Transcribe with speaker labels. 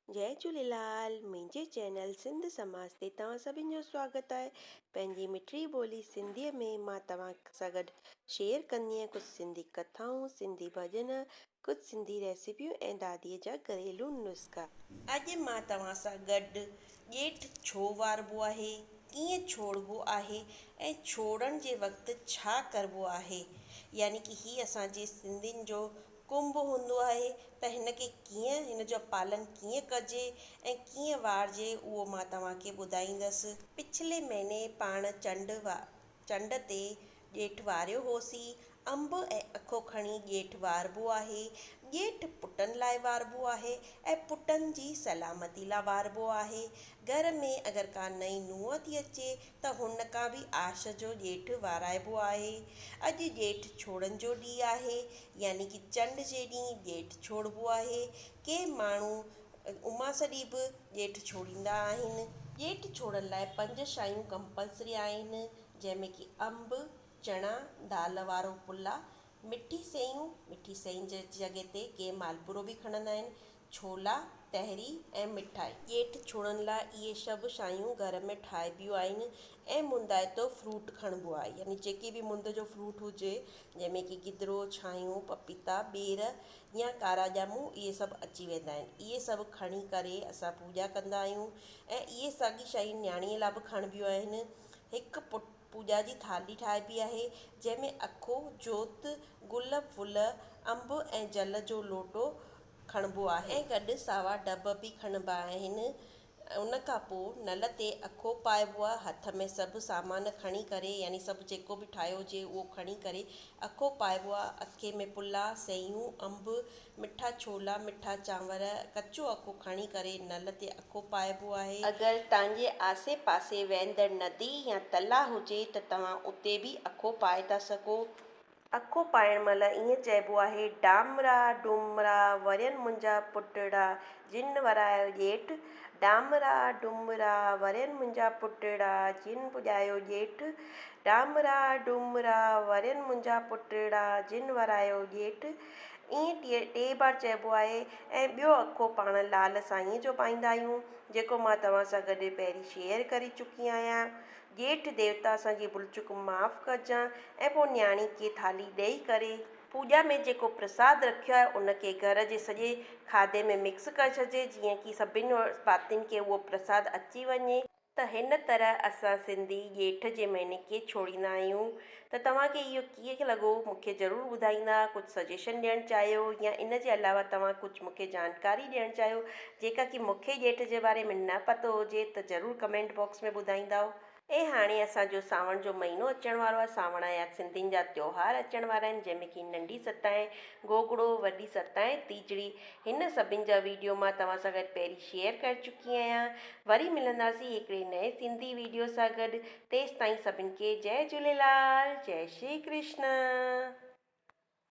Speaker 1: जय झूलेलाल। मुंहिंजे चैनल सिंध समाज ते तव्हां सभिनि जो स्वागत आहे। पंहिंजी मिठड़ी ॿोली सिंधीअ में मां तव्हां सां गॾु शेयर कंदी आहियां कुझु सिंधी कथाऊं, सिंधी भॼन, कुझु सिंधी रेसिपियूं ऐं दादीअ जा घरेलू नुस्ख़ा। अॼु मां तव्हां सां गॾु ॼेठ छो वारबो आहे, कीअं छोड़बो आहे ऐं छोड़ण जे वक़्तु छा करबो आहे, यानी कि ही असांजे सिंधियुनि जो कुंभ हूंदो आहे त हिन खे कीअं, हिन जो पालन कीअं कजे ऐं कीअं वारजे, उहो मां तव्हांखे ॿुधाईंदसि। पिछले महीने पाण चंड ते ॼेठ वारियो होसीं। अंब ऐं अखो खणी ॼेठ वारबो आहे। ॼेठ पुटनि लाइ वारबो आहे ऐं पुटनि जी सलामती लाइ वारबो आहे। घर में अगरि का नई नुंहुं थी अचे त हुन खां बि आश जो ॼेठ वाराइबो आहे। अॼु ॼेठ छोड़नि जो ॾींहुं आहे, यानी कि चंड जे ॾींहुं ॼेठ छोड़बो आहे। के माण्हू उमास ॾींहुं बि ॼेठ छोड़ींदा आहिनि। ॼेठ छोड़ण लाइ 5 शयूं कंपलसरी आहिनि, जंहिंमें कि अंब, चणा, दाल वारो पुला, मिठी सयूं जे जॻह ते के मालपुड़ो बि खणंदा आहिनि, छोला, तहरी ऐं मिठाई। ॼेठ छोड़ण लाइ इहे सभु शयूं घर में ठाहिबियूं आहिनि ऐं मुंदाइतो फ्रूट खणबो आहे, यानी जेके बि मुंद जो फ्रूट हुजे, जंहिंमें कि गिदरो, छायूं, पपीता, ॿेर या कारा ॼमूं, इहे सभु अची वेंदा आहिनि। इहे सभु खणी करे असां पूॼा कंदा आहियूं ऐं इहे साॻी शयूं न्याणीअ लाइ बि खणबियूं आहिनि। हिकु पूॼा जी थाली ठाहिबी आहे, जंहिंमें अखो, जोत, गुल फुल, अंब ऐं जल जो लोटो खणबो आहे ऐं गॾु सावा डब बि खणबा आहिनि। उन खां पोइ नल ते अखो पाइबो आहे। हथ में सभु सामान खणी करे, यानी सभु जेको बि ठाहियो हुजे उहो खणी करे अखो पाइबो आहे। अखे में पुला, सयूं, अंब, मिठा छोला, मिठा चांवर, कचो अखो खणी करे नल ते अखो पाइबो आहे। अगरि तव्हांजे आसे पासे वहंदड़ नदी या तलाउ हुजे त तव्हां उते बि अखो पाए था सघो। अखो पाइण महिल ईअं चइबो आहे, डामरा डुमरा वरियनि मुंहिंजा पुटड़ा, जिन वरायो ॼेठ। डामरा डुमरा वरियनि मुंहिंजा पुटड़ा, जिन पुॼायो ॼेठ। डामरा डुमरा वरियनि मुंहिंजा पुटड़ा, जिन वरायो ॼेठ। ईअं 3 बार चइबो आहे। ऐं ॿियो अखो पाण लाल साईं जो पाईंदा आहियूं, जेको मां तव्हां सां गॾु पहिरीं शेयर करे चुकी आहियां। ॼेठ देवता असांजी भुल चुक माफ़ु कजां ऐं पोइ न्याणी खे थाली ॾेई करे पूॼा में जेको प्रसाद रखियो आहे उनखे घर जे सॼे खाधे में मिक्स करे छॾिजे, जीअं कि सभिनि भातियुनि खे उहो प्रसाद अची वञे। त हिन तरह असां सिंधी ॼेठ जे महीने खे छोड़ींदा आहियूं। त तव्हांखे इहो कीअं लॻो, मूंखे ज़रूरु ॿुधाईंदा। कुझु सजेशन ॾियणु चाहियो या इन जे अलावा तव्हां कुझु मूंखे जानकारी ॾियणु चाहियो जेका कि मूंखे ॼेठ जे बारे में न पतो हुजे, त ज़रूरु कमेंट बॉक्स में ॿुधाईंदव। ऐं हाणे असांजो सावण जो महीनो अचण वारो आहे। सावण जा सिंधियुनि जा त्योहार अचण वारा आहिनि, जंहिंमें कि नंढी सताए, गोगड़ो, वॾी सताए, तीजड़ी, हिन सभिनि जा वीडियो मां तव्हां सां गॾु पहिरीं शेयर करे चुकी आहियां। वरी मिलंदासीं हिकिड़े नए सिंधी वीडियो सां गॾु। तेसिताईं सभिनि खे जय झूलेलाल, जय श्री कृष्ण।